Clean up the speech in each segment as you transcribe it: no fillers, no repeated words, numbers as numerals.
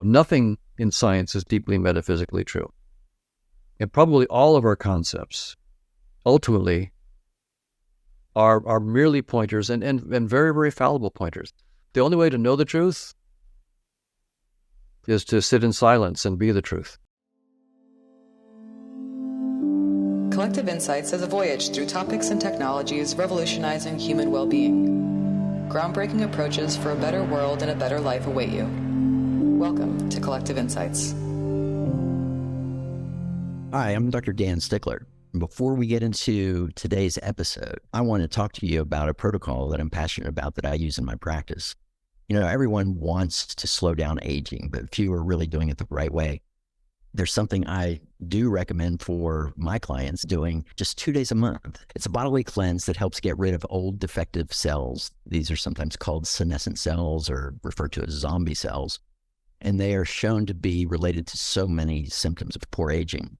nothing in science is deeply metaphysically true. And probably all of our concepts ultimately are merely pointers and very, very fallible pointers. The only way to know the truth is to sit in silence and be the truth. Collective Insights is a voyage through topics and technologies revolutionizing human well-being. Groundbreaking approaches for a better world and a better life await you. Welcome to Collective Insights. Hi, I'm Dr. Dan Stickler. Before we get into today's episode, I want to talk to you about a protocol that I'm passionate about that I use in my practice. You know, everyone wants to slow down aging, but few are really doing it the right way. There's something I do recommend for my clients doing just 2 days a month. It's a bodily cleanse that helps get rid of old defective cells. These are sometimes called senescent cells or referred to as zombie cells, and they are shown to be related to so many symptoms of poor aging.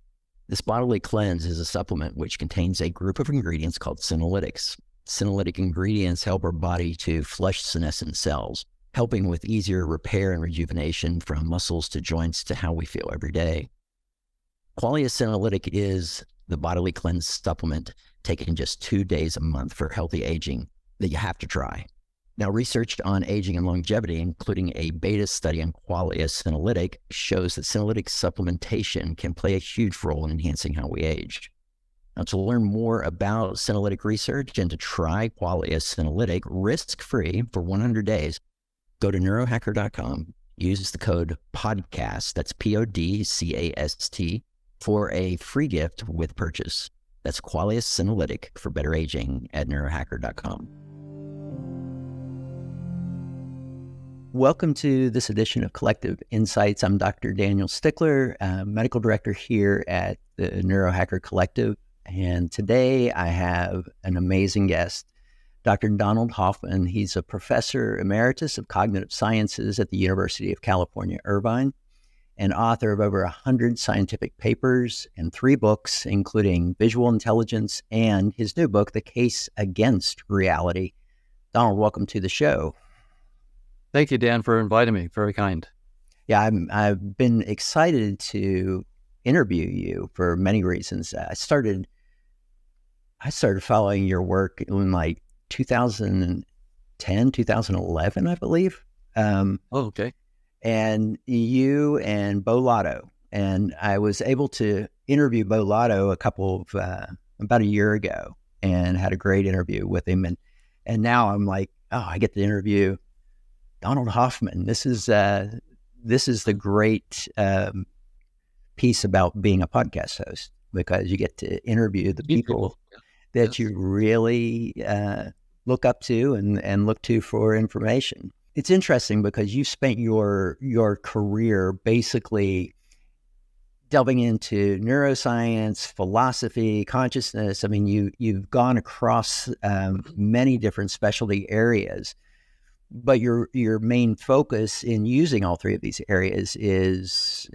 This bodily cleanse is a supplement which contains a group of ingredients called senolytics. Senolytic ingredients help our body to flush senescent cells, helping with easier repair and rejuvenation from muscles to joints to how we feel every day. Qualia Senolytic is the bodily cleanse supplement taken just 2 days a month for healthy aging that you have to try. Now, research on aging and longevity, including a beta study on Qualia Senolytic, shows that senolytic supplementation can play a huge role in enhancing how we age. Now, to learn more about senolytic research and to try Qualia Senolytic risk-free for 100 days, go to neurohacker.com, use the code PODCAST, that's PODCAST, for a free gift with purchase. That's Qualia Senolytic for better aging at neurohacker.com. Welcome to this edition of Collective Insights. I'm Dr. Daniel Stickler, medical director here at the Neurohacker Collective. And today I have an amazing guest, Dr. Donald Hoffman. He's a professor emeritus of cognitive sciences at the University of California, Irvine, and author of over 100 scientific papers and 3 books, including Visual Intelligence and his new book, The Case Against Reality. Donald, welcome to the show. Thank you, Dan, for inviting me. Very kind. Yeah, I've been excited to interview you for many reasons. I started following your work in like 2010, 2011, I believe. Okay. And you and Bo Lotto. And I was able to interview Bo Lotto about a year ago and had a great interview with him. And now I'm like, oh, I get to interview Donald Hoffman. This is the great piece about being a podcast host, because you get to interview the people that you really look up to and look to for information. It's interesting because you spent your career basically delving into neuroscience, philosophy, consciousness. I mean, you've gone across many different specialty areas. But your main focus in using all 3 of these areas is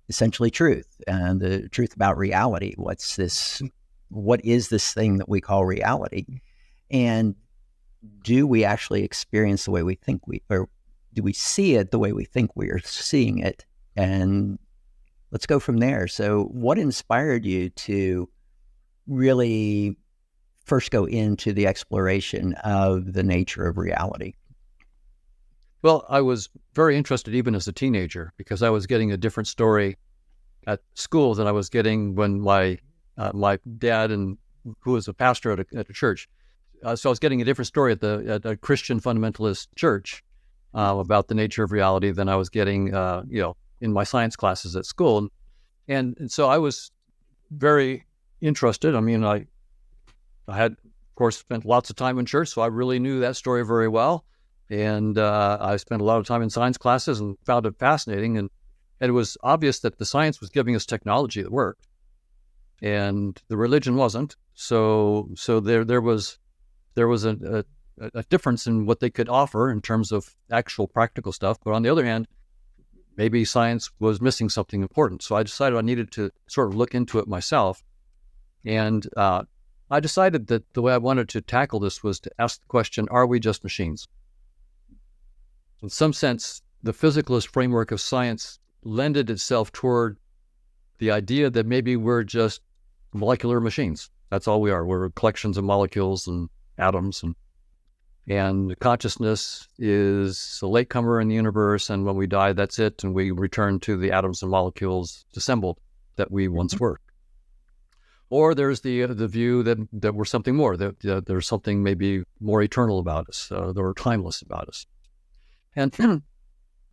essentially truth, and the truth about reality. What is this thing that we call reality? And do we actually experience the way we think or do we see it the way we think we are seeing it? And let's go from there. So what inspired you to really first go into the exploration of the nature of reality? Well, I was very interested even as a teenager because I was getting a different story at school than I was getting when my dad, and who was a pastor at a church. So I was getting a different story at a Christian fundamentalist church about the nature of reality than I was getting, in my science classes at school. And so I was very interested. I mean, I had, of course, spent lots of time in church, so I really knew that story very well. And I spent a lot of time in science classes and found it fascinating. And it was obvious that the science was giving us technology that worked, and the religion wasn't. So there was a difference in what they could offer in terms of actual practical stuff. But on the other hand, maybe science was missing something important. So I decided I needed to sort of look into it myself. And I decided that the way I wanted to tackle this was to ask the question, are we just machines? In some sense, the physicalist framework of science lended itself toward the idea that maybe we're just molecular machines. That's all we are. We're collections of molecules and atoms, and consciousness is a latecomer in the universe, and when we die, that's it, and we return to the atoms and molecules disassembled that we once were. Or there's the view that we're something more, that there's something maybe more eternal about us, that we're timeless about us. And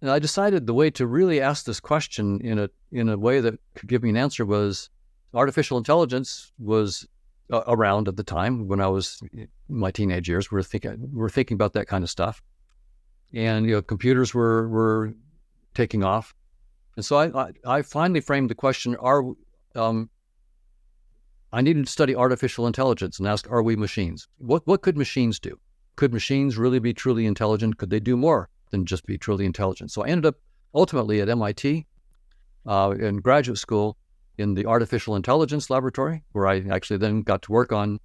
I decided the way to really ask this question in a way that could give me an answer was artificial intelligence was around at the time when I was in my teenage years. We were thinking about that kind of stuff, and computers were taking off, and so I finally framed the question: I needed to study artificial intelligence and ask, are we machines? What could machines do? Could machines really be truly intelligent? Could they do more than just be truly intelligent? So I ended up ultimately at MIT in graduate school in the artificial intelligence laboratory, where I actually then got to work on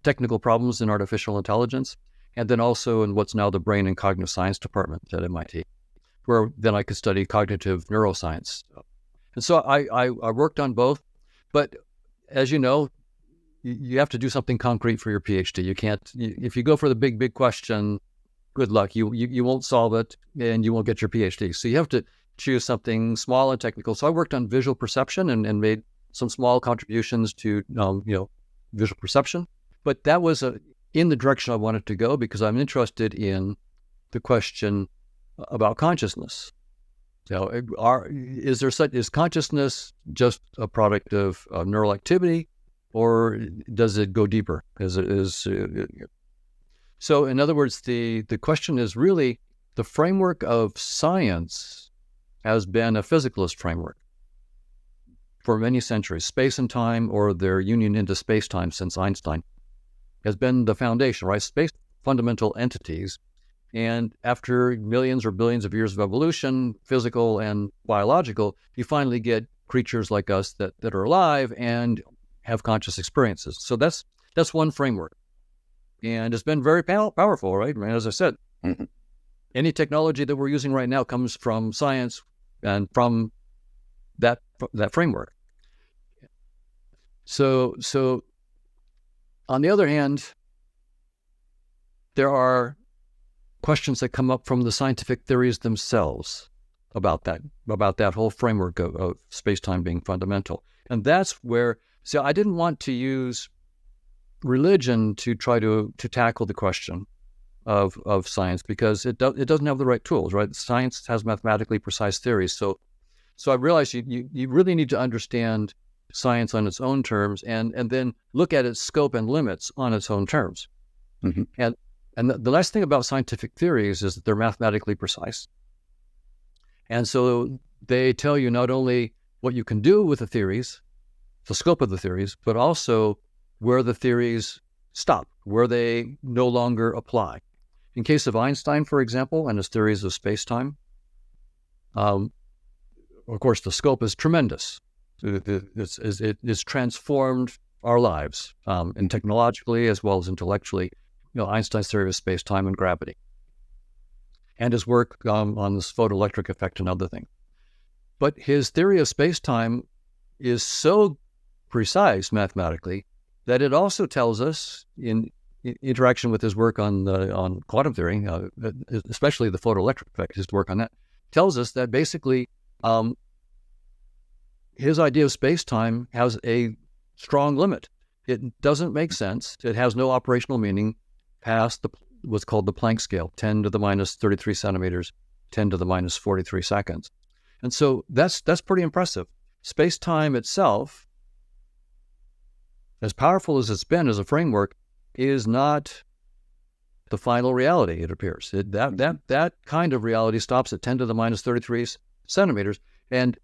technical problems in artificial intelligence, and then also in what's now the brain and cognitive science department at MIT, where then I could study cognitive neuroscience. And so I worked on both, but as you know, you have to do something concrete for your PhD. You can't, if you go for the big question, good luck. You won't solve it and you won't get your PhD. So you have to choose something small and technical. So I worked on visual perception and made some small contributions to visual perception. But that was in the direction I wanted to go because I'm interested in the question about consciousness. Is consciousness just a product of neural activity, or does it go deeper? So in other words, the question is really the framework of science has been a physicalist framework for many centuries. Space and time, or their union into space-time since Einstein, has been the foundation, right? Space fundamental entities. And after millions or billions of years of evolution, physical and biological, you finally get creatures like us that are alive and have conscious experiences. So that's one framework. And it's been very powerful, right? As I said, any technology that we're using right now comes from science and from that framework. So on the other hand, there are questions that come up from the scientific theories themselves about that whole framework of space-time being fundamental. And that's where, I didn't want to use religion to try to tackle the question of science because it doesn't have the right tools, right? Science has mathematically precise theories. So I realized you really need to understand science on its own terms and then look at its scope and limits on its own terms. Mm-hmm. And the nice thing about scientific theories is that they're mathematically precise. And so they tell you not only what you can do with the theories, the scope of the theories, but also where the theories stop, where they no longer apply. In case of Einstein, for example, and his theories of space-time, of course, the scope is tremendous. It's transformed our lives, and technologically as well as intellectually. Einstein's theory of space-time and gravity, and his work on this photoelectric effect and other things. But his theory of space-time is so precise mathematically that it also tells us, in interaction with his work on quantum theory, especially the photoelectric effect, his work on that, tells us that basically his idea of space-time has a strong limit. It doesn't make sense. It has no operational meaning past what's called the Planck scale, 10 to the minus 33 centimeters, 10 to the minus 43 seconds. And so that's pretty impressive. Space-time itself, as powerful as it's been as a framework, is not the final reality, it appears. That kind of reality stops at 10 to the minus 33 centimeters, and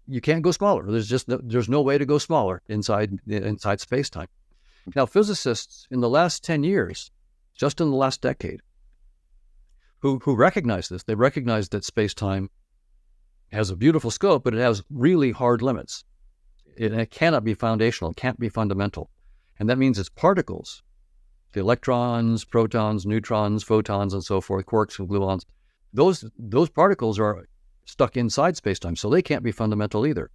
you can't go smaller. There's no way to go smaller inside space-time. Now, physicists in the last 10 years, just in the last decade, who recognize this, they recognize that space-time has a beautiful scope, but it has really hard limits. It cannot be foundational. It can't be fundamental. And that means its particles, the electrons, protons, neutrons, photons, and so forth, quarks and gluons, those particles are stuck inside spacetime, so they can't be fundamental either.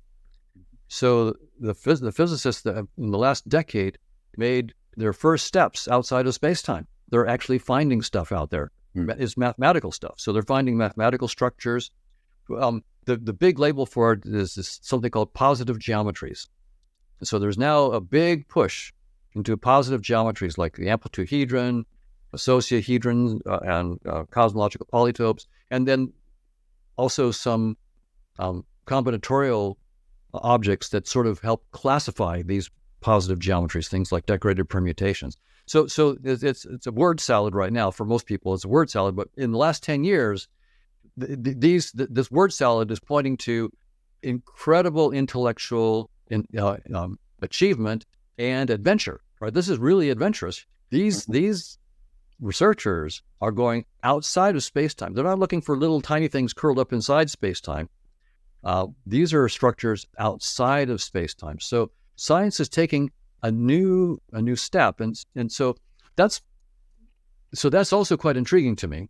So the physicists that in the last decade made their first steps outside of spacetime. They're actually finding stuff out there. It's mathematical stuff. So they're finding mathematical structures. The big label for it is something called positive geometries. So there's now a big push into positive geometries like the amplitude-hedron, associahedron, and cosmological polytopes, and then also some combinatorial objects that sort of help classify these positive geometries, things like decorated permutations. So it's a word salad right now for most people. It's a word salad, but in the last 10 years, this word salad is pointing to incredible intellectual achievement and adventure. Right? This is really adventurous. These researchers are going outside of spacetime. They're not looking for little tiny things curled up inside spacetime. These are structures outside of spacetime. So science is taking a new step, and so that's also quite intriguing to me.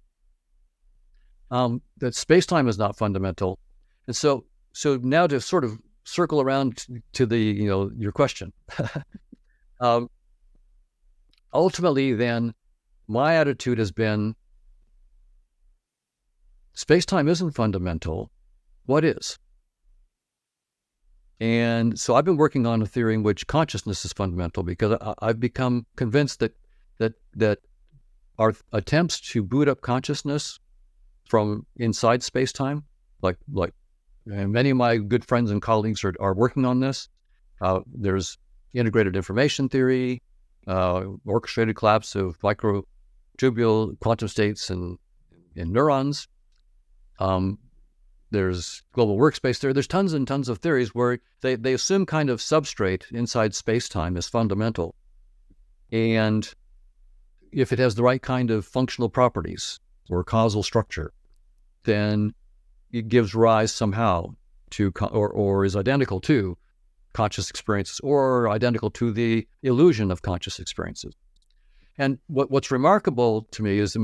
That spacetime is not fundamental, and so now to sort of circle around to the your question. Ultimately, then, my attitude has been spacetime isn't fundamental. What is? And so I've been working on a theory in which consciousness is fundamental, because I've become convinced that our attempts to boot up consciousness from inside spacetime, like many of my good friends and colleagues are working on this. There's integrated information theory, orchestrated collapse of microtubule quantum states in neurons. There's global workspace theory. There's tons and tons of theories where they assume kind of substrate inside space-time is fundamental. And if it has the right kind of functional properties or causal structure, then it gives rise somehow to, or is identical to conscious experiences, or identical to the illusion of conscious experiences. And what's remarkable to me is,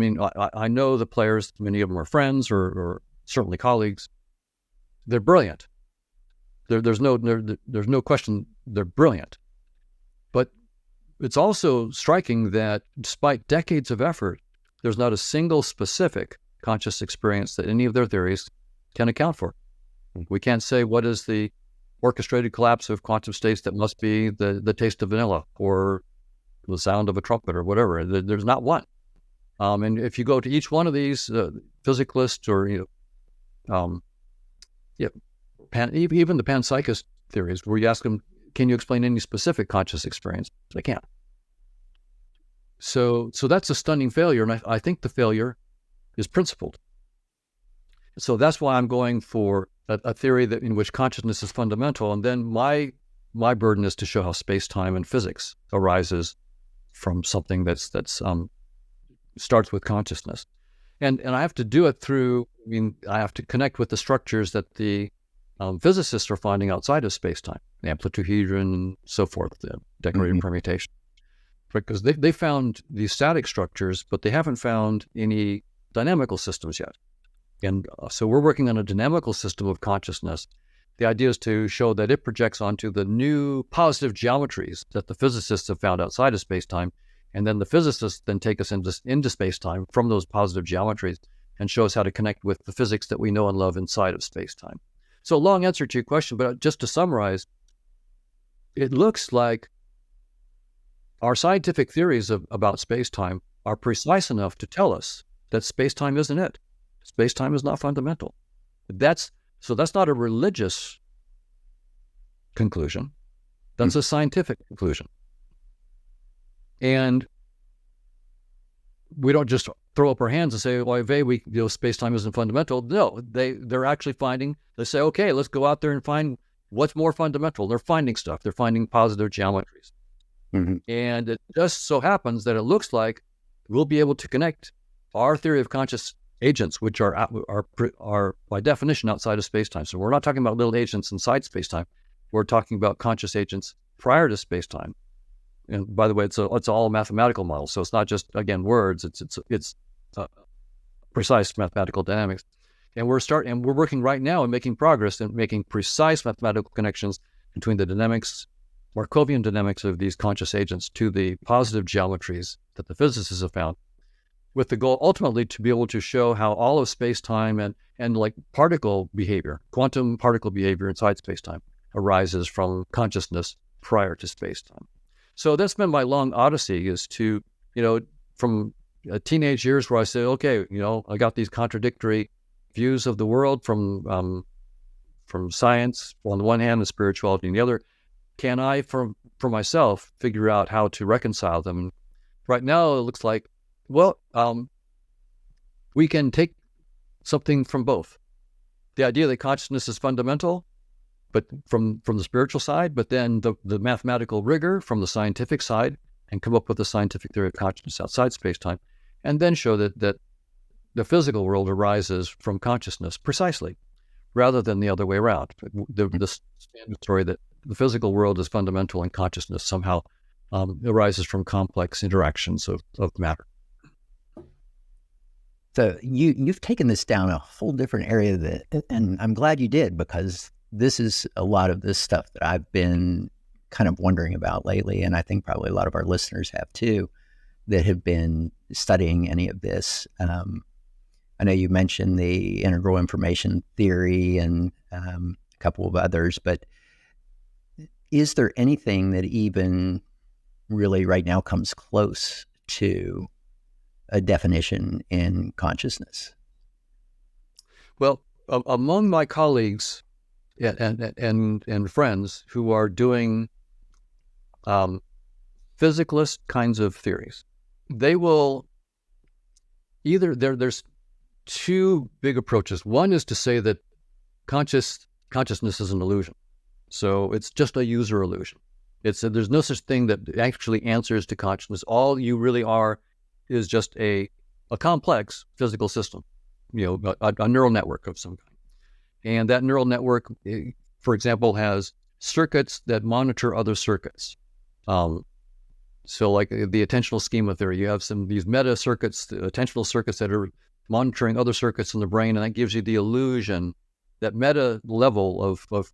I know the players, many of them are friends or certainly colleagues. They're brilliant. There's no question they're brilliant. But it's also striking that despite decades of effort, there's not a single specific conscious experience that any of their theories can account for. We can't say what is the orchestrated collapse of quantum states that must be the taste of vanilla or the sound of a trumpet or whatever. There's not one. And if you go to each one of these physicalists or even the panpsychist theories, where you ask them, can you explain any specific conscious experience? They can't. So that's a stunning failure, and I think the failure is principled. So that's why I'm going for a theory in which consciousness is fundamental, and then my burden is to show how space-time and physics arises from something that's starts with consciousness. And I have to do it through, I have to connect with the structures that the physicists are finding outside of space-time, the amplitude-hedron and so forth, the decorated permutation. Because they found these static structures, but they haven't found any dynamical systems yet. And so we're working on a dynamical system of consciousness. The idea is to show that it projects onto the new positive geometries that the physicists have found outside of space-time. And then the physicists then take us into space-time from those positive geometries and show us how to connect with the physics that we know and love inside of space-time. So long answer to your question, but just to summarize, it looks like our scientific theories about space-time are precise enough to tell us that space-time isn't it. Space-time is not fundamental. That's not a religious conclusion. That's a scientific conclusion. And we don't just throw up our hands and say, well, space-time isn't fundamental. No, they're actually they say, okay, let's go out there and find what's more fundamental. They're finding stuff. They're finding positive geometries. And it just so happens that it looks like we'll be able to connect our theory of conscious agents, which are by definition outside of space-time. So we're not talking about little agents inside space-time. We're talking about conscious agents prior to space-time. And by the way, it's all a mathematical model. So it's not just, again, words. It's a precise mathematical dynamics. And we're working right now and making progress in making precise mathematical connections between the dynamics, Markovian dynamics of these conscious agents to the positive geometries that the physicists have found, with the goal ultimately to be able to show how all of space-time and like particle behavior, quantum particle behavior inside space-time arises from consciousness prior to space-time. So that's been my long odyssey, is to, from teenage years where I say, okay, I got these contradictory views of the world from science on the one hand and spirituality on the other. Can I, for myself, figure out how to reconcile them? Right now, it looks like, we can take something from both. The idea that consciousness is fundamental, but from the spiritual side, but then the mathematical rigor from the scientific side, and come up with a scientific theory of consciousness outside space-time, and then show that the physical world arises from consciousness precisely, rather than the other way around. The standard story that the physical world is fundamental and consciousness somehow arises from complex interactions of matter. So you've taken this down a whole different area, and I'm glad you did, because this is a lot of this stuff that I've been kind of wondering about lately, and I think probably a lot of our listeners have too, that have been studying any of this. I know you mentioned the integral information theory and a couple of others, but is there anything that even really right now comes close to a definition in consciousness? Well, among my colleagues and friends who are doing physicalist kinds of theories, they will there's two big approaches. One is to say that consciousness is an illusion. So it's just a user illusion. There's no such thing that actually answers to consciousness. All you really are is just a complex physical system, a neural network of some kind. And that neural network, for example, has circuits that monitor other circuits. So like the attentional schema theory, you have these meta circuits, the attentional circuits that are monitoring other circuits in the brain, and that gives you the illusion, that meta level of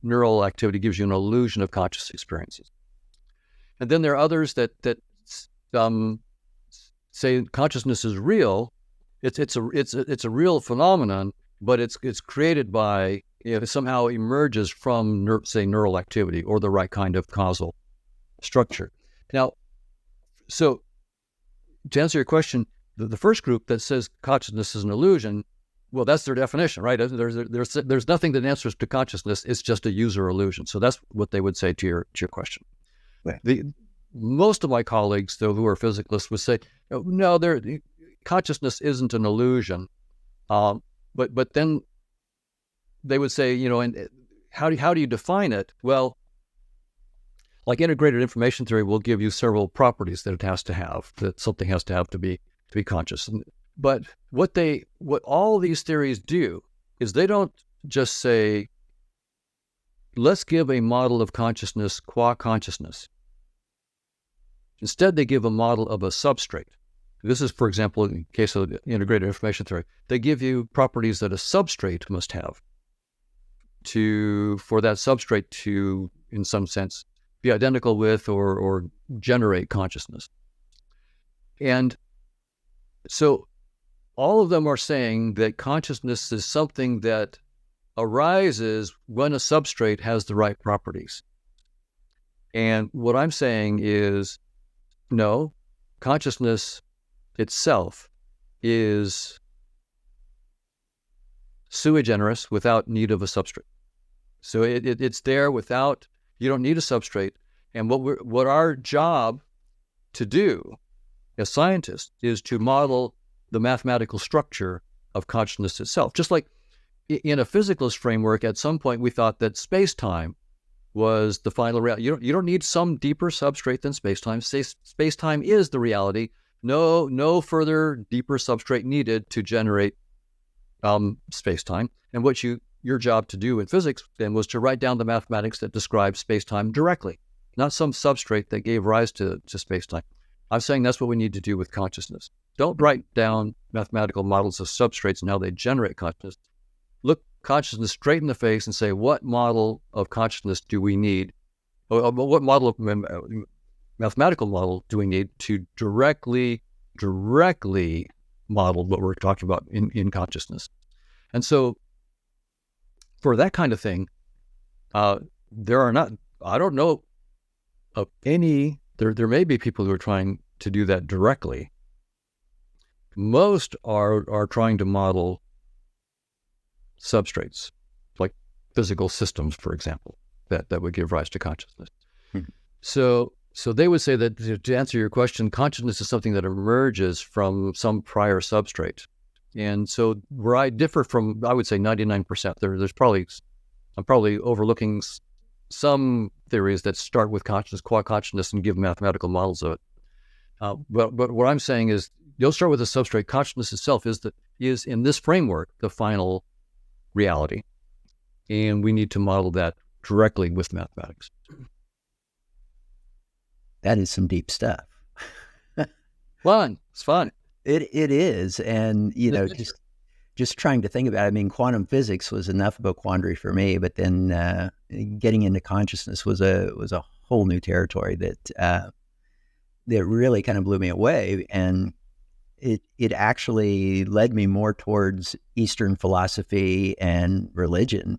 neural activity gives you an illusion of conscious experiences. And then there are others that say consciousness is real. It's a real phenomenon, but it's created by, it somehow emerges from neural activity or the right kind of causal structure. Now, so to answer your question, the first group that says consciousness is an illusion, well, that's their definition, right? There's nothing that answers to consciousness. It's just a user illusion. So that's what they would say to your question. Right. Most of my colleagues, though, who are physicalists, would say, no, consciousness isn't an illusion. But then they would say, and how do you define it? Well, like integrated information theory will give you several properties that it has to have, that something has to have to be conscious. But what all these theories do is they don't just say, let's give a model of consciousness qua consciousness. Instead, they give a model of a substrate. This is, for example, in the case of integrated information theory, they give you properties that a substrate must have for that substrate to, in some sense, be identical with or generate consciousness. And so all of them are saying that consciousness is something that arises when a substrate has the right properties. And what I'm saying is, no, consciousness itself is sui generis, without need of a substrate. So it's there without, you don't need a substrate. And what our job to do as scientists is to model the mathematical structure of consciousness itself. Just like in a physicalist framework, at some point we thought that space-time was the final reality. You don't need some deeper substrate than space-time. Space-time is the reality. No further deeper substrate needed to generate space-time. And what your job to do in physics then was to write down the mathematics that describe space-time directly, not some substrate that gave rise to space-time. I'm saying that's what we need to do with consciousness. Don't write down mathematical models of substrates and how they generate consciousness. Look consciousness straight in the face and say, what model of consciousness do we need? Or what model of mathematical model do we need to directly model what we're talking about in consciousness? And so for that kind of thing, there are not, I don't know of any, there may be people who are trying to do that directly. Most are trying to model substrates, like physical systems, for example, that would give rise to consciousness. Mm-hmm. So they would say that to answer your question, consciousness is something that emerges from some prior substrate. And so where I differ from, I would say 99%, there's probably, I'm probably overlooking some theories that start with consciousness, qua consciousness, and give mathematical models of it. But what I'm saying is, you'll start with a substrate. Consciousness itself is in this framework the final reality, and we need to model that directly with mathematics. That is some deep stuff. Fun. It's fun. It is, and just trying to think about it. I mean, quantum physics was enough of a quandary for me, but then getting into consciousness was a whole new territory that really kind of blew me away, and it actually led me more towards Eastern philosophy and religion.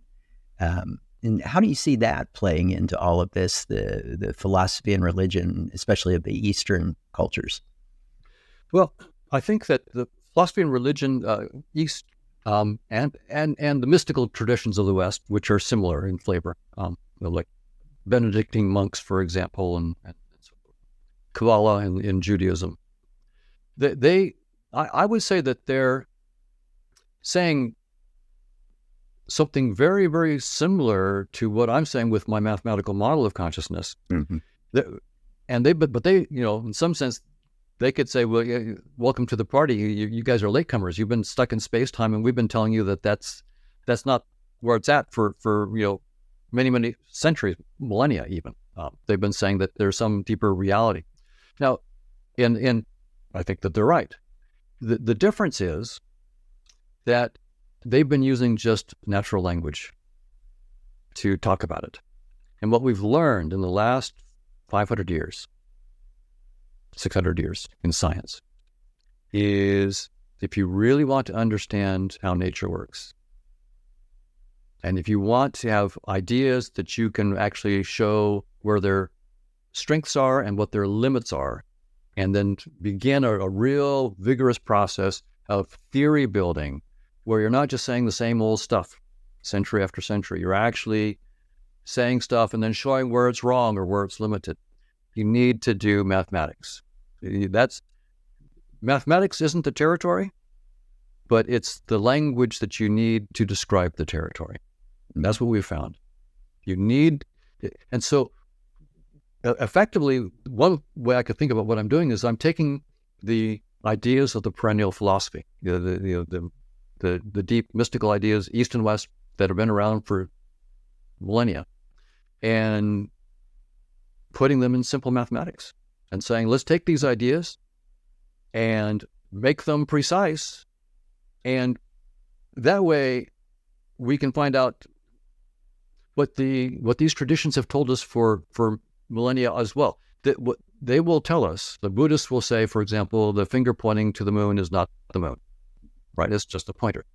And how do you see that playing into all of this, the philosophy and religion, especially of the Eastern cultures? Well, I think that the philosophy and religion, East, and the mystical traditions of the West, which are similar in flavor, like Benedictine monks, for example, and Kabbalah in Judaism. I would say that they're saying something very, very similar to what I'm saying with my mathematical model of consciousness. Mm-hmm. But they, in some sense, they could say, well, yeah, welcome to the party. You guys are latecomers. You've been stuck in space-time, and we've been telling you that's not where it's at for many, many centuries, millennia even. They've been saying that there's some deeper reality. Now, and I think that they're right. The difference is that they've been using just natural language to talk about it. And what we've learned in the last 500 years, 600 years in science, is if you really want to understand how nature works, and if you want to have ideas that you can actually show where their strengths are and what their limits are, and then begin a real vigorous process of theory building, where you're not just saying the same old stuff century after century. You're actually saying stuff and then showing where it's wrong or where it's limited. You need to do mathematics. Mathematics isn't the territory, but it's the language that you need to describe the territory. And that's what we found. You need, and so effectively, one way I could think about what I'm doing is I'm taking the ideas of the perennial philosophy, the deep mystical ideas, East and West, that have been around for millennia, and putting them in simple mathematics and saying, let's take these ideas and make them precise. And that way we can find out what these traditions have told us for millennia as well. What they will tell us, the Buddhists will say, for example, the finger pointing to the moon is not the moon, right? It's just a pointer.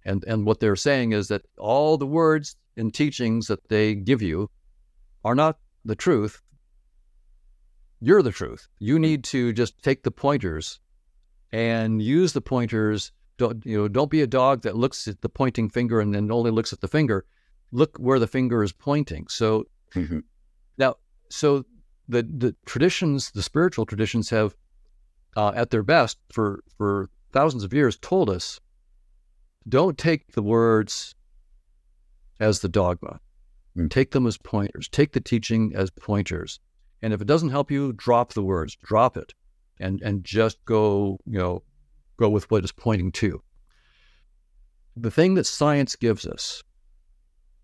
And what they're saying is that all the words and teachings that they give you are not the truth. You're the truth. You need to just take the pointers and use the pointers. Don't be a dog that looks at the pointing finger and then only looks at the finger. Look where the finger is pointing. So now, so the traditions, the spiritual traditions, have at their best for thousands of years told us, don't take the words as the dogma. Take them as pointers. Take the teaching as pointers. And if it doesn't help you, drop the words. Drop it, and just go with what it's pointing to. The thing that science gives us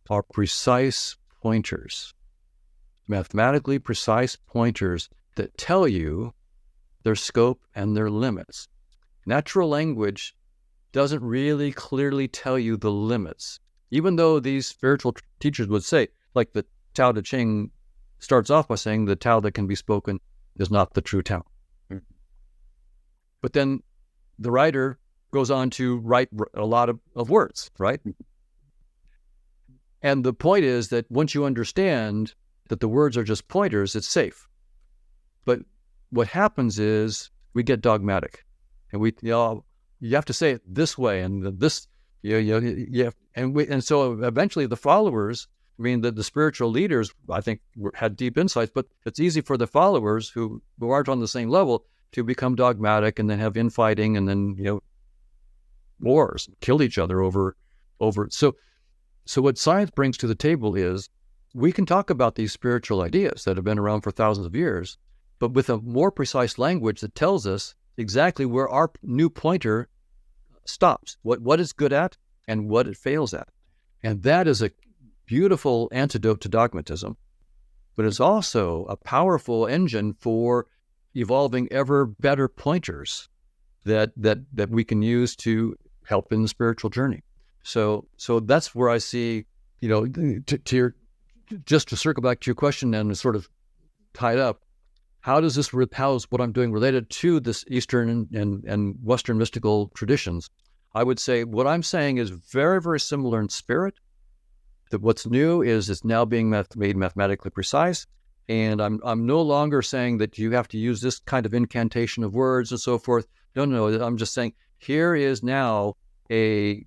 are precise pointers, mathematically precise pointers that tell you their scope, and their limits. Natural language doesn't really clearly tell you the limits, even though these spiritual teachers would say, like the Tao Te Ching starts off by saying the Tao that can be spoken is not the true Tao. Mm-hmm. But then the writer goes on to write a lot of words, right? And the point is that once you understand that the words are just pointers, it's safe. But what happens is we get dogmatic, and you have to say it this way, and this, and so eventually the followers, the spiritual leaders, I think, had deep insights, but it's easy for the followers who aren't on the same level to become dogmatic and then have infighting and then, wars, kill each other over. So what science brings to the table is we can talk about these spiritual ideas that have been around for thousands of years, but with a more precise language that tells us exactly where our new pointer stops, what it's good at and what it fails at. And that is a beautiful antidote to dogmatism, but it's also a powerful engine for evolving ever better pointers that we can use to help in the spiritual journey. So that's where I see, just to circle back to your question and sort of tie it up, how is what I'm doing related to this Eastern and Western mystical traditions? I would say what I'm saying is very, very similar in spirit. That what's new is it's now being made mathematically precise. And I'm no longer saying that you have to use this kind of incantation of words and so forth. No. I'm just saying here is now a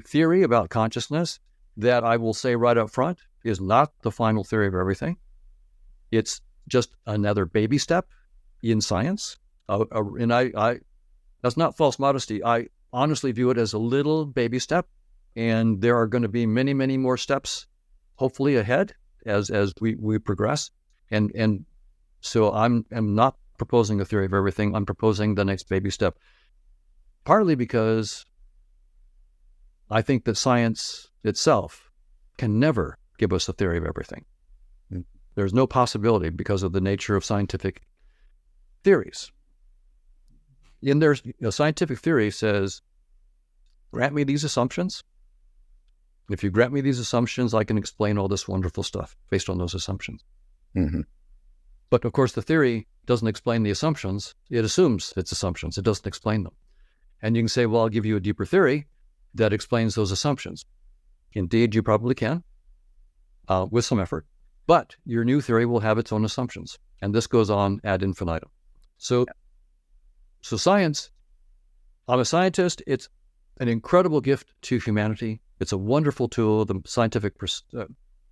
theory about consciousness that I will say right up front is not the final theory of everything. It's just another baby step in science. And I that's not false modesty. I honestly view it as a little baby step. And there are going to be many, many more steps, hopefully ahead as we progress. And so I'm not proposing a theory of everything. I'm proposing the next baby step, partly because I think that science itself can never give us a theory of everything. Mm-hmm. There's no possibility because of the nature of scientific theories. In their scientific theory says, grant me these assumptions. If you grant me these assumptions, I can explain all this wonderful stuff based on those assumptions. Mm-hmm. But of course, the theory doesn't explain the assumptions. It assumes its assumptions. It doesn't explain them. And you can say, well, I'll give you a deeper theory that explains those assumptions. Indeed, you probably can, with some effort. But your new theory will have its own assumptions. And this goes on ad infinitum. So science, I'm a scientist. It's an incredible gift to humanity. It's a wonderful tool, the scientific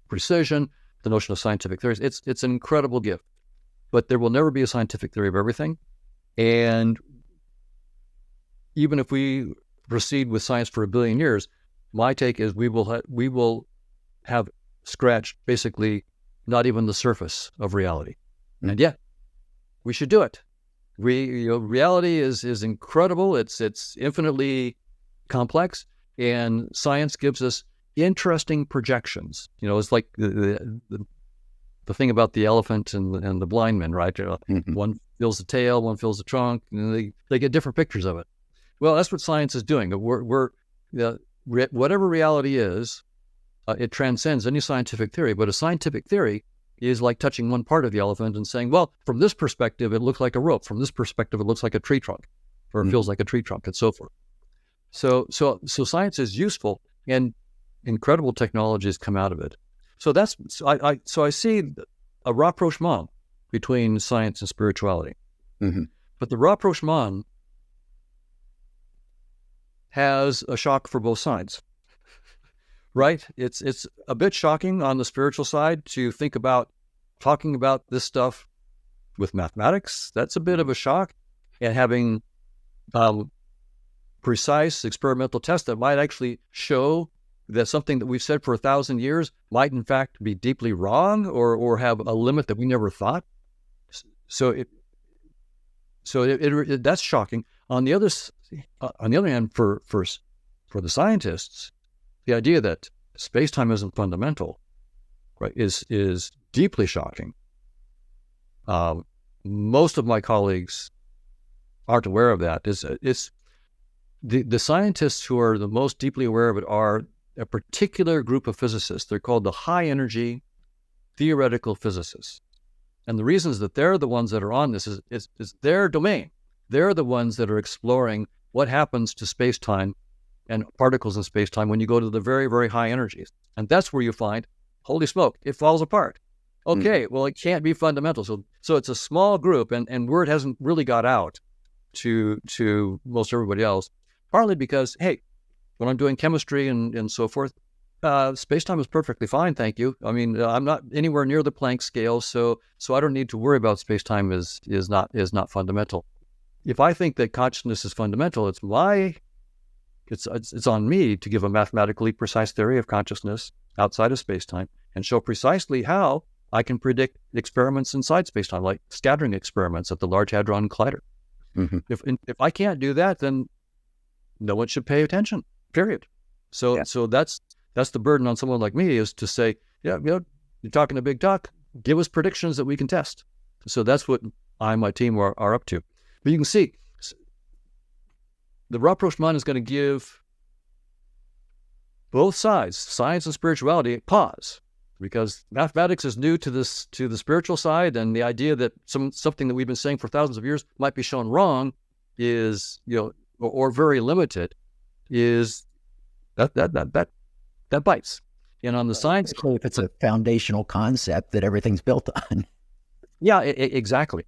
precision, the notion of scientific theories. It's an incredible gift. But there will never be a scientific theory of everything. And even if we proceed with science for 1 billion years, my take is we will have scratched basically not even the surface of reality. Mm-hmm. And yet, we should do it. Reality is incredible. It's infinitely complex, and science gives us interesting projections. It's like the thing about the elephant and the blind man, right? Mm-hmm. One feels the tail, one feels the trunk, and they get different pictures of it. Well, that's what science is doing. Whatever reality is, it transcends any scientific theory. But a scientific theory is like touching one part of the elephant and saying, well, from this perspective, it looks like a rope. From this perspective, it looks like a tree trunk, or it feels like a tree trunk, and so forth. So science is useful, and incredible technologies come out of it. So I see a rapprochement between science and spirituality. Mm-hmm. But the rapprochement has a shock for both sides, right? It's a bit shocking on the spiritual side to think about talking about this stuff with mathematics. That's a bit of a shock, and having precise experimental tests that might actually show that something that we've said for 1,000 years might in fact be deeply wrong or have a limit that we never thought. So that's shocking. On the other hand, for the scientists, the idea that space-time isn't fundamental, right, is deeply shocking. most of my colleagues aren't aware of that. It's the scientists who are the most deeply aware of it are a particular group of physicists. They're called the high energy theoretical physicists. And the reasons that they're the ones that are on this is their domain. They're the ones that are exploring what happens to space-time and particles in space-time when you go to the very, very high energies. And that's where you find, holy smoke, it falls apart. Okay, well, it can't be fundamental. So it's a small group, and word hasn't really got out to most everybody else, partly because, hey, when I'm doing chemistry and so forth, space-time is perfectly fine, thank you. I mean, I'm not anywhere near the Planck scale, so I don't need to worry about space-time is not fundamental. If I think that consciousness is fundamental, it's on me to give a mathematically precise theory of consciousness outside of space-time and show precisely how I can predict experiments inside space-time, like scattering experiments at the Large Hadron Collider. Mm-hmm. If I can't do that, then no one should pay attention, period. So that's the burden on someone like me, is to say, you're talking a big talk, give us predictions that we can test. So that's what I and my team are up to. But you can see, the rapprochement is going to give both sides, science and spirituality, a pause, because mathematics is new to the spiritual side, and the idea that something that we've been saying for thousands of years might be shown wrong is, or very limited, is that bites. And on the science, if it's a foundational concept that everything's built on. Yeah, exactly.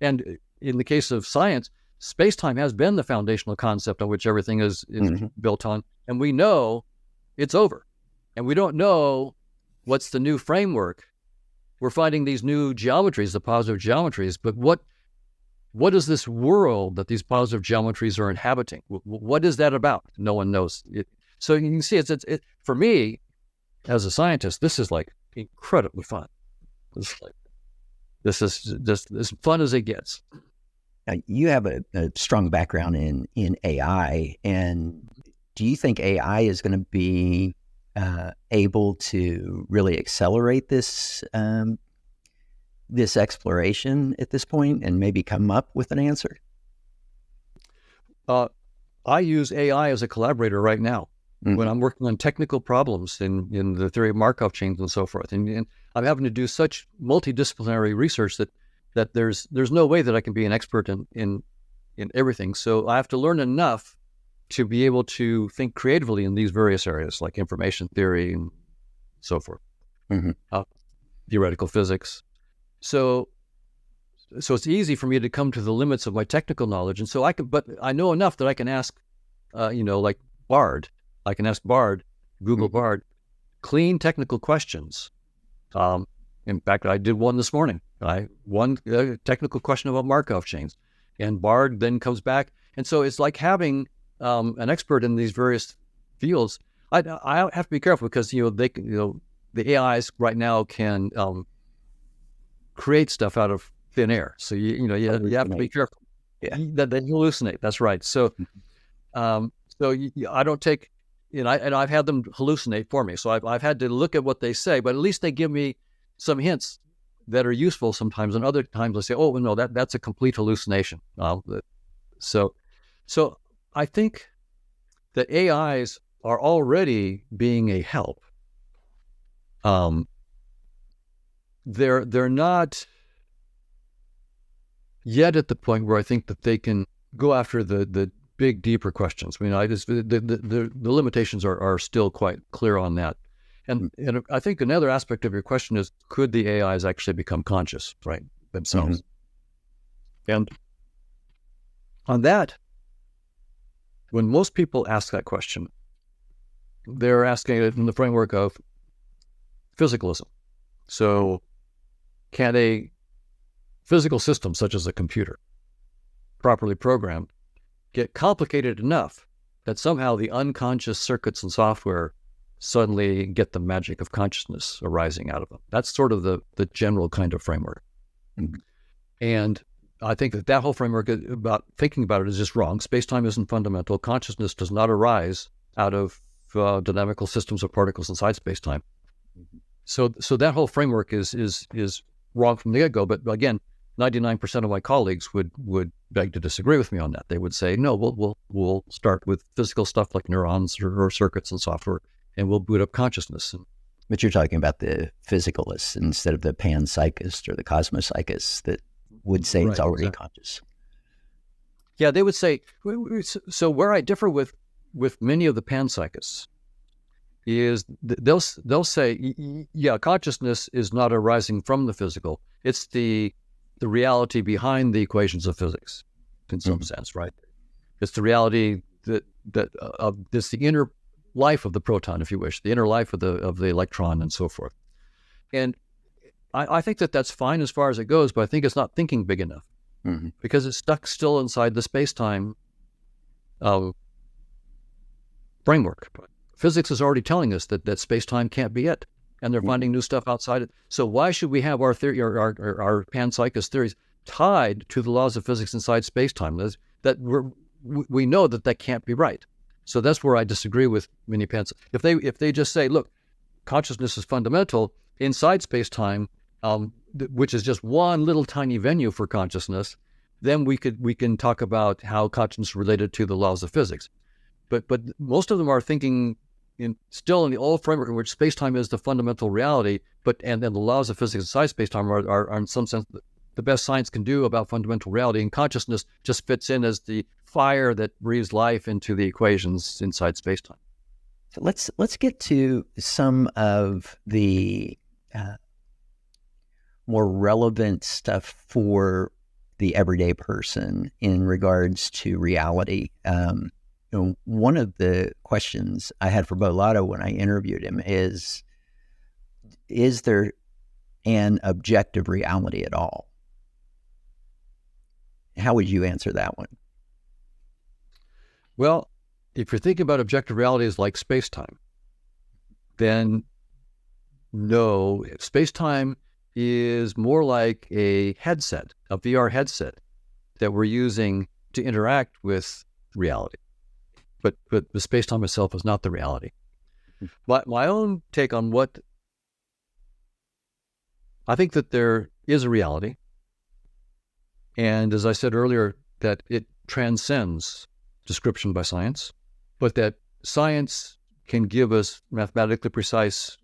And in the case of science, space-time has been the foundational concept on which everything is built on. And we know it's over. And we don't know what's the new framework. We're finding these new geometries, the positive geometries, but what is this world that these positive geometries are inhabiting? What is that about? No one knows. So you can see, it's for me, as a scientist, this is like incredibly fun. This is just as fun as it gets. You have a strong background in AI, and do you think AI is going to be able to really accelerate this exploration at this point and maybe come up with an answer? I use AI as a collaborator right now when I'm working on technical problems in the theory of Markov chains and so forth. And I'm having to do such multidisciplinary research that there's no way that I can be an expert in everything. So I have to learn enough to be able to think creatively in these various areas, like information theory and so forth, theoretical physics. So it's easy for me to come to the limits of my technical knowledge, and so but I know enough that I can ask, like Bard. I can ask Bard, Google Bard, clean technical questions. In fact, I did one this morning. One technical question about Markov chains, and Bard then comes back, and so it's like having an expert in these various fields. I have to be careful because the AIs right now can create stuff out of thin air. So you have to be careful. Yeah, that they hallucinate. That's right. So I don't take, and I've had them hallucinate for me. So I've had to look at what they say, but at least they give me some hints that are useful sometimes, and other times I say, oh no, that's a complete hallucination. So I think that AIs are already being a help. They're not yet at the point where I think that they can go after the big, deeper questions. I mean, the limitations are still quite clear on that. And I think another aspect of your question is, could the AIs actually become conscious, right, themselves? And on that, when most people ask that question, they're asking it in the framework of physicalism. So can a physical system, such as a computer, properly programmed, get complicated enough that somehow the unconscious circuits and software suddenly get the magic of consciousness arising out of them? That's sort of the general kind of framework. And I think that whole framework about thinking about it is just wrong. Space-time isn't fundamental. Consciousness does not arise out of dynamical systems of particles inside space-time. So that whole framework is wrong from the get-go. But again, 99% of my colleagues would beg to disagree with me on that. They would say, no, we'll start with physical stuff like neurons or circuits and software, and we'll boot up consciousness. But you're talking about the physicalist instead of the panpsychist or the cosmopsychist that would say it's already conscious. Yeah, they would say, so where I differ with many of the panpsychists is they'll say, yeah, consciousness is not arising from the physical. It's the reality behind the equations of physics, in some sense, right? It's the reality that it's the inner life of the proton, if you wish, the inner life of the electron and so forth. And I think that's fine as far as it goes, but I think it's not thinking big enough because it's stuck still inside the space-time framework. Physics is already telling us that space-time can't be it, and they're finding new stuff outside it. So why should we have our theory, our panpsychist theories tied to the laws of physics inside space-time? We know that can't be right. So that's where I disagree with many panpsychists. If they just say, look, consciousness is fundamental inside space-time, which is just one little tiny venue for consciousness, then we can talk about how consciousness is related to the laws of physics. But most of them are thinking still in the old framework in which space-time is the fundamental reality, and then the laws of physics inside space-time are in some sense the best science can do about fundamental reality, and consciousness just fits in as the fire that breathes life into the equations inside space-time. So let's get to some of the more relevant stuff for the everyday person in regards to reality. One of the questions I had for Bo Lotto when I interviewed him is there an objective reality at all? How would you answer that one? Well, if you're thinking about objective reality as like space-time, then no, space-time is more like a headset, a VR headset that we're using to interact with reality. But the space-time itself is not the reality. My own take on what I think that there is a reality, and as I said earlier, that it transcends description by science, but that science can give us mathematically precise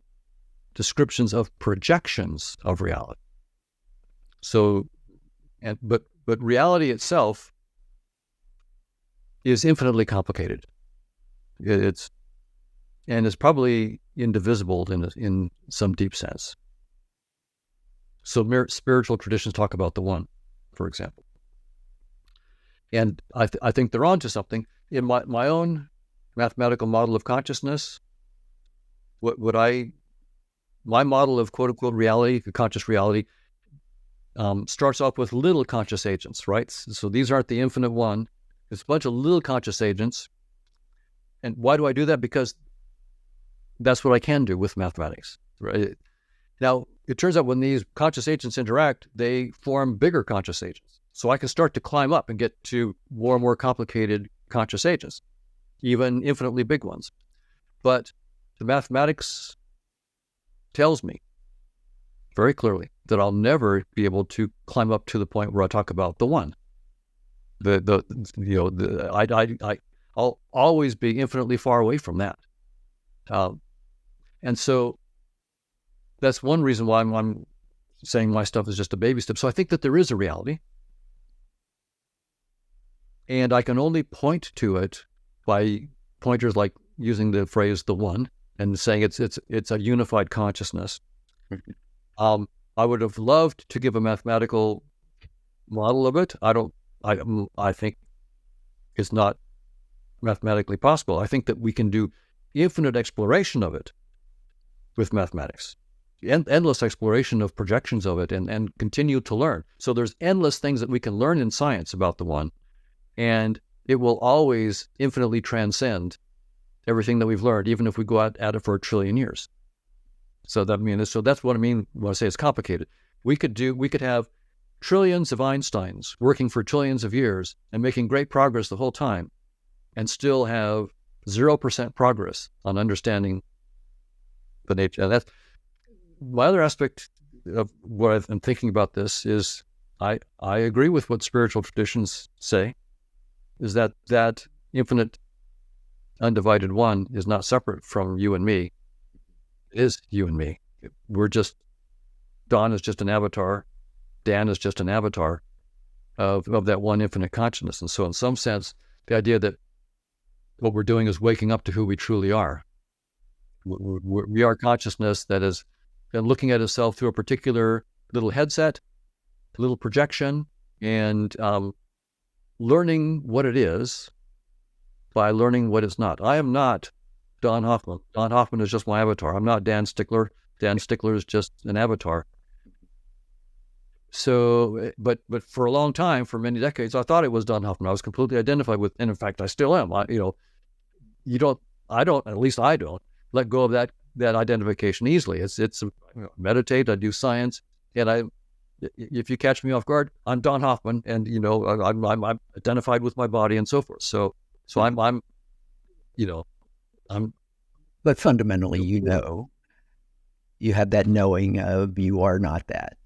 descriptions of projections of reality. So, but reality itself is infinitely complicated. It's probably indivisible in some deep sense. So spiritual traditions talk about the one, for example. And I think they're onto something. In my own mathematical model of consciousness, my model of quote unquote reality, conscious reality, starts off with little conscious agents, right? So these aren't the infinite one. It's a bunch of little conscious agents. And why do I do that? Because that's what I can do with mathematics, right? Now, it turns out when these conscious agents interact, they form bigger conscious agents. So I can start to climb up and get to more and more complicated conscious agents, even infinitely big ones. But the mathematics tells me very clearly that I'll never be able to climb up to the point where I talk about the one. I'll always be infinitely far away from that. And so that's one reason why I'm saying my stuff is just a baby step. So I think that there is a reality, and I can only point to it by pointers like using the phrase "the one" and saying it's a unified consciousness. I would have loved to give a mathematical model of it. I think it's not mathematically possible. I think that we can do infinite exploration of it with mathematics, endless exploration of projections of it, and continue to learn. So there's endless things that we can learn in science about the one, and it will always infinitely transcend everything that we've learned, even if we go at it for 1 trillion years. So that's what I mean when I say it's complicated. We could have trillions of Einsteins working for trillions of years and making great progress the whole time, and still have 0% progress on understanding the nature. And that's my other aspect of what I've been thinking about. This is I agree with what spiritual traditions say, is that infinite undivided one is not separate from you and me. It is you and me. We're just, Don is just an avatar. Dan is just an avatar of that one infinite consciousness. And so in some sense, the idea that what we're doing is waking up to who we truly are. We are consciousness that is looking at itself through a particular little headset, little projection, and learning what it is by learning what it's not. I am not Don Hoffman. Don Hoffman is just my avatar. I'm not Dan Stickler. Dan Stickler is just an avatar. So, but for a long time, for many decades, I thought it was Don Hoffman. I was completely identified with, and in fact, I still am. I don't, at least I don't let go of that identification easily. It's meditate, I do science, and if you catch me off guard, I'm Don Hoffman, and I'm identified with my body and so forth. So I'm. But fundamentally, you have that knowing of you are not that.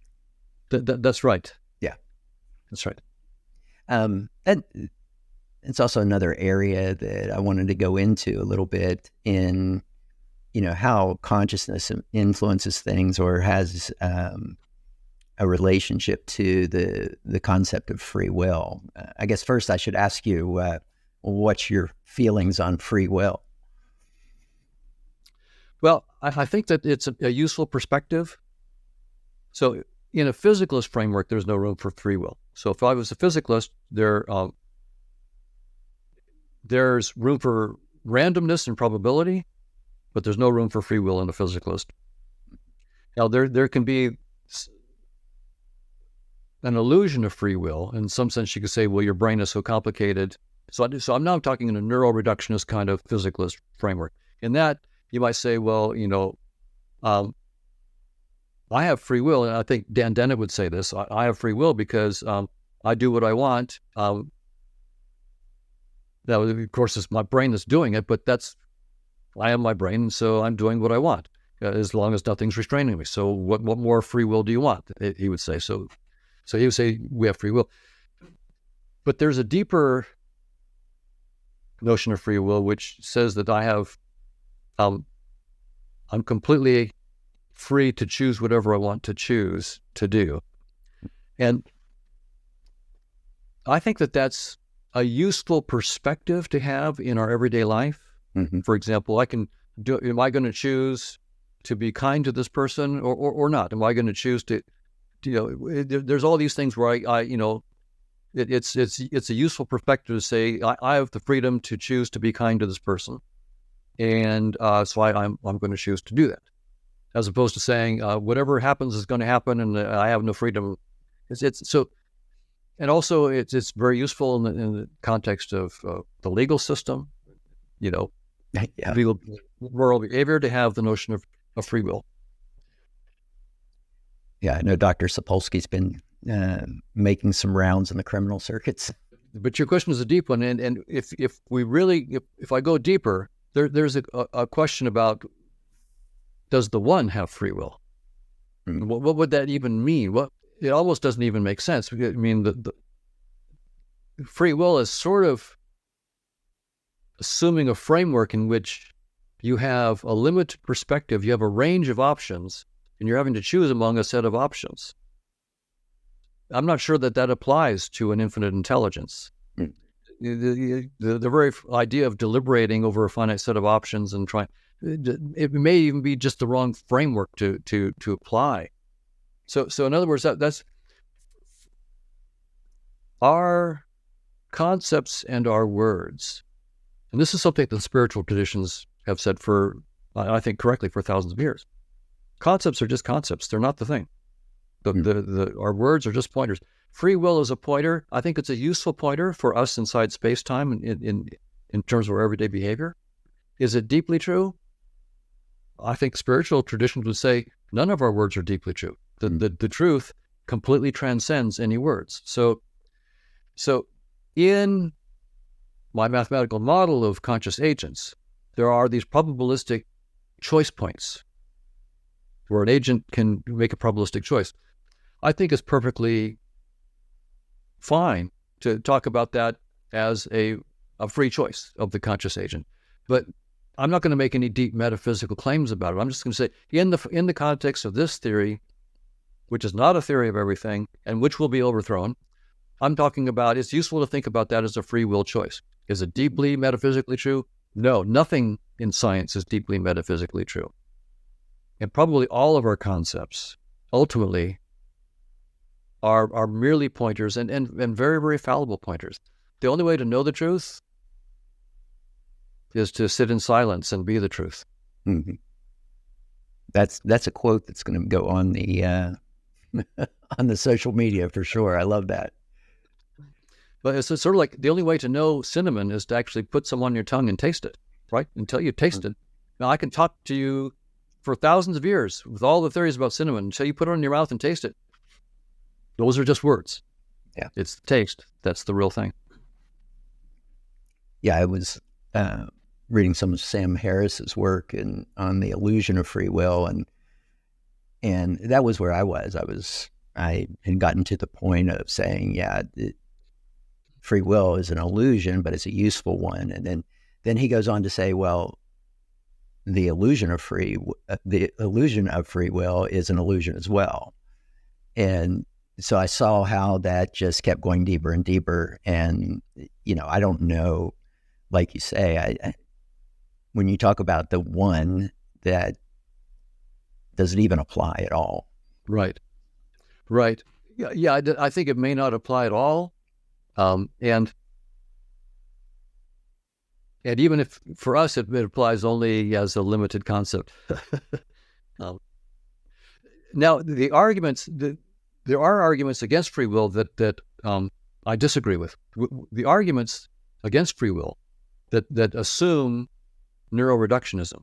That's right. Yeah, that's right. And it's also another area that I wanted to go into a little bit in, how consciousness influences things or has a relationship to the concept of free will. I guess first I should ask you, what's your feelings on free will? Well, I think that it's a useful perspective. So in a physicalist framework, there's no room for free will. So if I was a physicalist, there's room for randomness and probability, but there's no room for free will in a physicalist. Now, there can be an illusion of free will. In some sense, you could say, well, your brain is so complicated. So I'm now talking in a neuroreductionist kind of physicalist framework. In that, you might say, well, I have free will, and I think Dan Dennett would say this. I have free will because I do what I want. Now, of course, it's my brain that's doing it, but I am my brain, so I'm doing what I want, as long as nothing's restraining me. So what more free will do you want? He would say. So he would say we have free will. But there's a deeper notion of free will, which says that I'm completely free to choose whatever I want to choose to do. And I think that that's a useful perspective to have in our everyday life. Mm-hmm. For example, am I going to choose to be kind to this person or not? Am I going to choose to, there's all these things where it's a useful perspective to say, I have the freedom to choose to be kind to this person. And so I'm going to choose to do that, as opposed to saying whatever happens is going to happen, and I have no freedom. And also it's very useful in the context of the legal system, legal moral behavior, to have the notion of free will. Yeah, I know Dr. Sapolsky's been making some rounds in the criminal circuits. But your question is a deep one, and if I go deeper, there's a question about, does the one have free will? Mm. What would that even mean? It almost doesn't even make sense. I mean, the free will is sort of assuming a framework in which you have a limited perspective, you have a range of options, and you're having to choose among a set of options. I'm not sure that applies to an infinite intelligence. Mm. The very idea of deliberating over a finite set of options and trying, it may even be just the wrong framework to apply. So in other words, that's our concepts and our words. And this is something that spiritual traditions have said for, I think correctly, for thousands of years. Concepts are just concepts. They're not the thing. Our words are just pointers. Free will is a pointer. I think it's a useful pointer for us inside space-time in terms of our everyday behavior. Is it deeply true? I think spiritual traditions would say none of our words are deeply true. The truth completely transcends any words. So in my mathematical model of conscious agents, there are these probabilistic choice points where an agent can make a probabilistic choice. I think it's perfectly fine to talk about that as a free choice of the conscious agent. But I'm not going to make any deep metaphysical claims about it. I'm just going to say, in the context of this theory, which is not a theory of everything and which will be overthrown, I'm talking about it's useful to think about that as a free will choice. Is it deeply metaphysically true? No, nothing in science is deeply metaphysically true. And probably all of our concepts ultimately are merely pointers and very, very fallible pointers. The only way to know the truth is to sit in silence and be the truth. Mm-hmm. That's a quote that's going to go on the on the social media for sure. I love that. But it's sort of like the only way to know cinnamon is to actually put some on your tongue and taste it, right? Until you taste it. Now, I can talk to you for thousands of years with all the theories about cinnamon until you put it in your mouth and taste it. Those are just words. Yeah. It's the taste. That's the real thing. Yeah, I was reading some of Sam Harris's work on the illusion of free will, and that was where I was. I had gotten to the point of saying, yeah, free will is an illusion, but it's a useful one. And then he goes on to say, well, the illusion of free will is an illusion as well. And so I saw how that just kept going deeper and deeper. And, I don't know, like you say, when you talk about the one, that doesn't even apply at all. Right. Yeah. I think it may not apply at all. And even if for us it applies only as a limited concept. Now there are arguments against free will that I disagree with. The arguments against free will that assume neuroreductionism,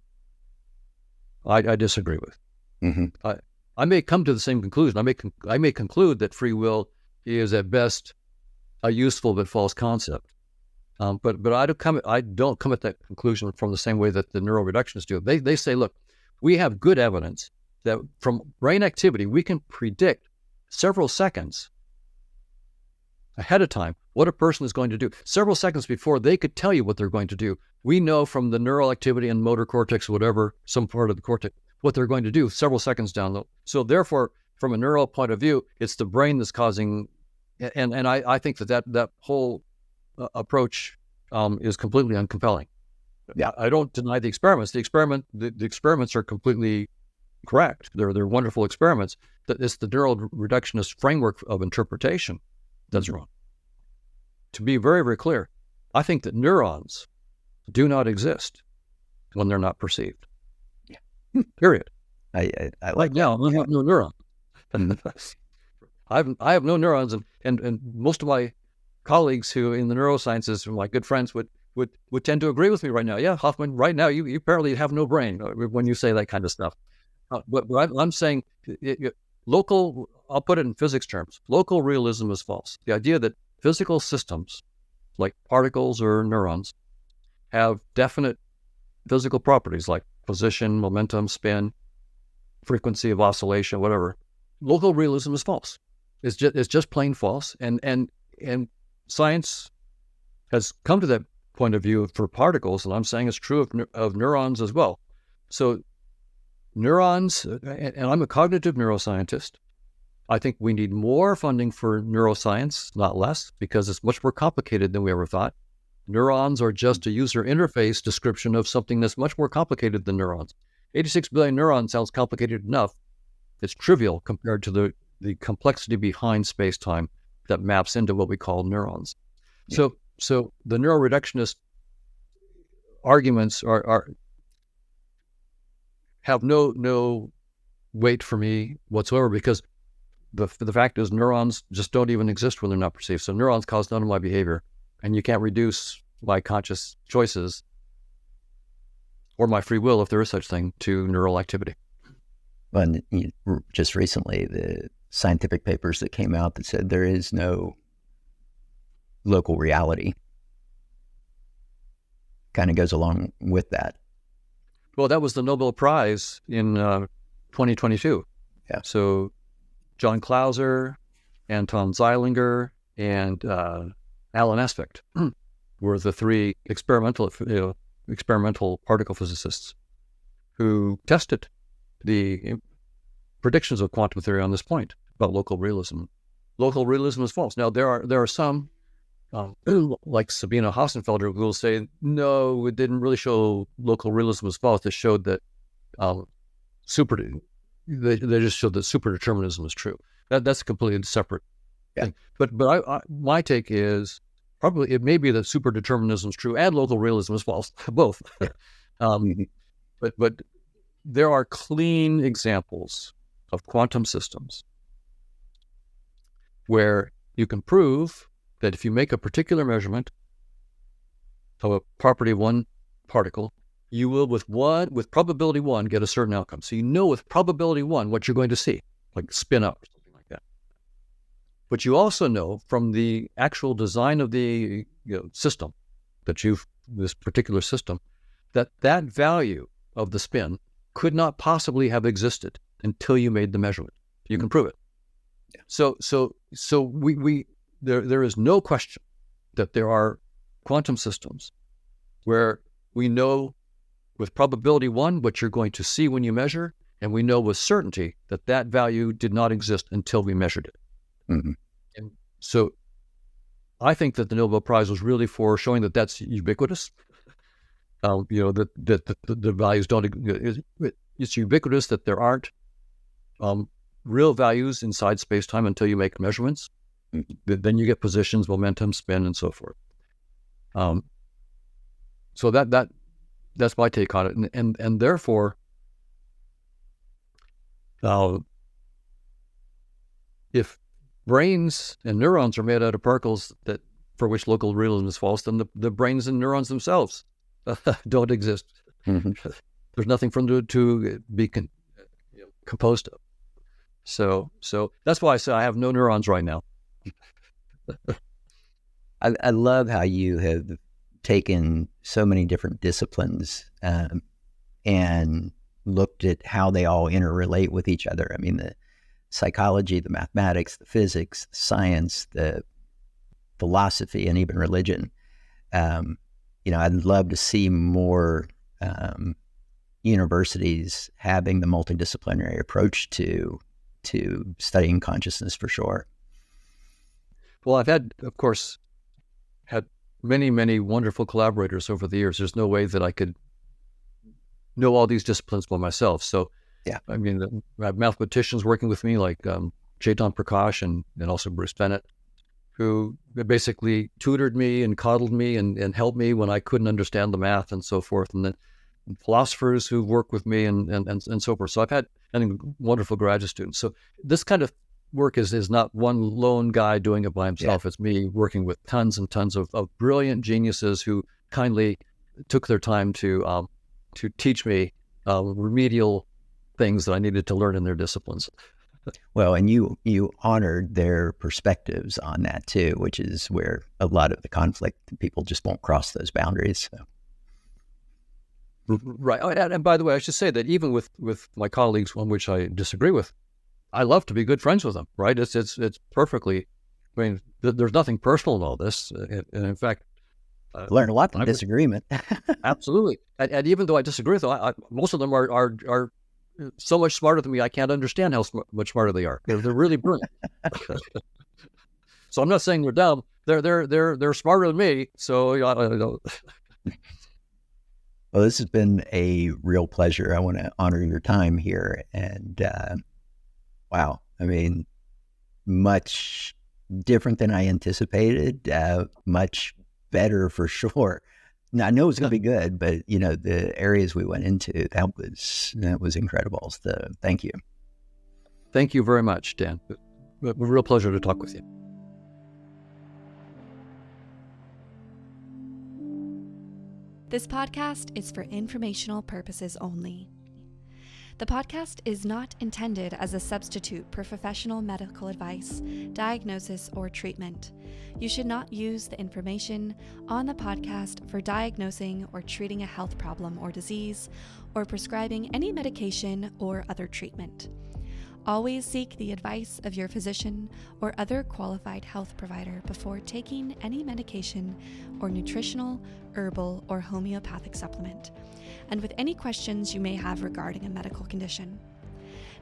I disagree with. Mm-hmm. I may come to the same conclusion. I may conclude that free will is at best a useful but false concept. But I don't come at that conclusion from the same way that the neuroreductionists do. They say, look, we have good evidence that from brain activity we can predict several seconds ahead of time what a person is going to do. Several seconds before they could tell you what they're going to do. We know from the neural activity and motor cortex, whatever, some part of the cortex, what they're going to do several seconds down the. So therefore, from a neural point of view, it's the brain that's causing. And I think that whole approach is completely uncompelling. Yeah, I don't deny the experiments. The experiments are completely correct. They're wonderful experiments. It's the neural reductionist framework of interpretation that's wrong. To be very, very clear, I think that neurons do not exist when they're not perceived. Yeah. Period. I like now, I have no neurons. I have no neurons, and most of my colleagues who in the neurosciences, my good friends, would tend to agree with me right now. Yeah, Hoffman, right now you apparently have no brain when you say that kind of stuff. But I'm saying local. I'll put it in physics terms. Local realism is false. The idea that physical systems like particles or neurons have definite physical properties like position, momentum, spin, frequency of oscillation, whatever. Local realism is false. It's just plain false. And science has come to that point of view for particles, and I'm saying it's true of neurons as well. So neurons, and I'm a cognitive neuroscientist. I think we need more funding for neuroscience, not less, because it's much more complicated than we ever thought. Neurons are just a user interface description of something that's much more complicated than neurons. 86 billion neurons sounds complicated enough. It's trivial compared to the complexity behind space-time that maps into what we call neurons. Yeah. So the neuroreductionist arguments have no weight for me whatsoever, because the fact is neurons just don't even exist when they're not perceived. So neurons cause none of my behavior, and you can't reduce my conscious choices or my free will, if there is such thing, to neural activity. And just recently, the scientific papers that came out that said there is no local reality kind of goes along with that. Well, that was the Nobel Prize in 2022. Yeah. So John Clauser, Anton Zeilinger, and Alan Aspect were the three experimental particle physicists who tested the predictions of quantum theory on this point about local realism. Local realism is false. Now there are some like Sabina Hassenfelder who will say, no, it didn't really show local realism was false. It showed that they just showed that superdeterminism is true. That's a completely separate thing. But my take is probably it may be that superdeterminism is true and local realism is false, both. But there are clean examples of quantum systems where you can prove that if you make a particular measurement of a property of one particle, you will with probability 1 get a certain outcome. So you know with probability 1 what you're going to see, like spin up or something like that. But you also know from the actual design of the system this particular system, that value of the spin could not possibly have existed until you made the measurement. You can prove it. Yeah. So there is no question that there are quantum systems where we know with probability 1 what you're going to see when you measure, and we know with certainty that value did not exist until we measured it. Mm-hmm. And so I think that the Nobel Prize was really for showing that that's ubiquitous. That the values don't. It's ubiquitous that there aren't real values inside space-time until you make measurements. Mm-hmm. Then you get positions, momentum, spin, and so forth. So that's my take on it, and therefore, if brains and neurons are made out of particles for which local realism is false, then the brains and neurons themselves don't exist. Mm-hmm. There's nothing for them to be composed of. So that's why I say I have no neurons right now. I love how you have taken so many different disciplines and looked at how they all interrelate with each other. I mean, the psychology, the mathematics, the physics, the science, the philosophy, and even religion. I'd love to see more universities having the multidisciplinary approach to studying consciousness for sure. Well, I've had many, many wonderful collaborators over the years. There's no way that I could know all these disciplines by myself. So, yeah, I mean, I have mathematicians working with me like Chetan Prakash and also Bruce Bennett, who basically tutored me and coddled me and helped me when I couldn't understand the math and so forth. And then philosophers who work with me and so forth. So I've had wonderful graduate students. So this kind of work is not one lone guy doing it by himself. Yeah. It's me working with tons and tons of brilliant geniuses who kindly took their time to teach me remedial things that I needed to learn in their disciplines. Well, and you honored their perspectives on that too, which is where a lot of the conflict, people just won't cross those boundaries. So. Right. And by the way, I should say that even with my colleagues on which I disagree with, I love to be good friends with them, right? It's perfectly, I mean, there's nothing personal in all this. And in fact, learn a lot from disagreement. Absolutely. And even though I disagree with them, most of them are so much smarter than me, I can't understand how much smarter they are. They're really brilliant. So I'm not saying they're dumb. They're smarter than me. So I don't know. Well, this has been a real pleasure. I want to honor your time here. And wow, I mean, much different than I anticipated, much better for sure. Now, I know it's going to be good, but the areas we went into, that was incredible. So thank you. Thank you very much, Dan. A real pleasure to talk with you. This podcast is for informational purposes only. The podcast is not intended as a substitute for professional medical advice, diagnosis, or treatment. You should not use the information on the podcast for diagnosing or treating a health problem or disease, or prescribing any medication or other treatment. Always seek the advice of your physician or other qualified health provider before taking any medication or nutritional, herbal, or homeopathic supplement, and with any questions you may have regarding a medical condition.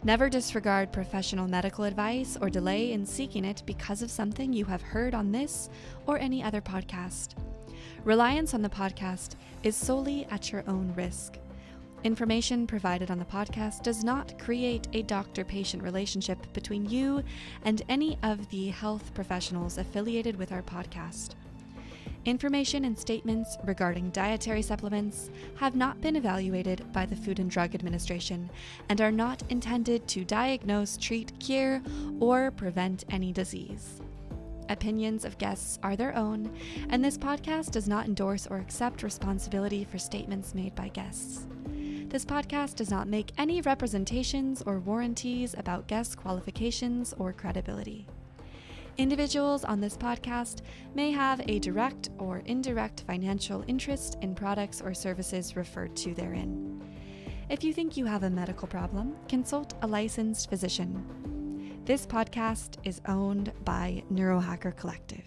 Never disregard professional medical advice or delay in seeking it because of something you have heard on this or any other podcast. Reliance on the podcast is solely at your own risk. Information provided on the podcast does not create a doctor-patient relationship between you and any of the health professionals affiliated with our podcast. Information and statements regarding dietary supplements have not been evaluated by the Food and Drug Administration and are not intended to diagnose, treat, cure, or prevent any disease. Opinions of guests are their own, and this podcast does not endorse or accept responsibility for statements made by guests. This podcast does not make any representations or warranties about guest qualifications or credibility. Individuals on this podcast may have a direct or indirect financial interest in products or services referred to therein. If you think you have a medical problem, consult a licensed physician. This podcast is owned by Neurohacker Collective.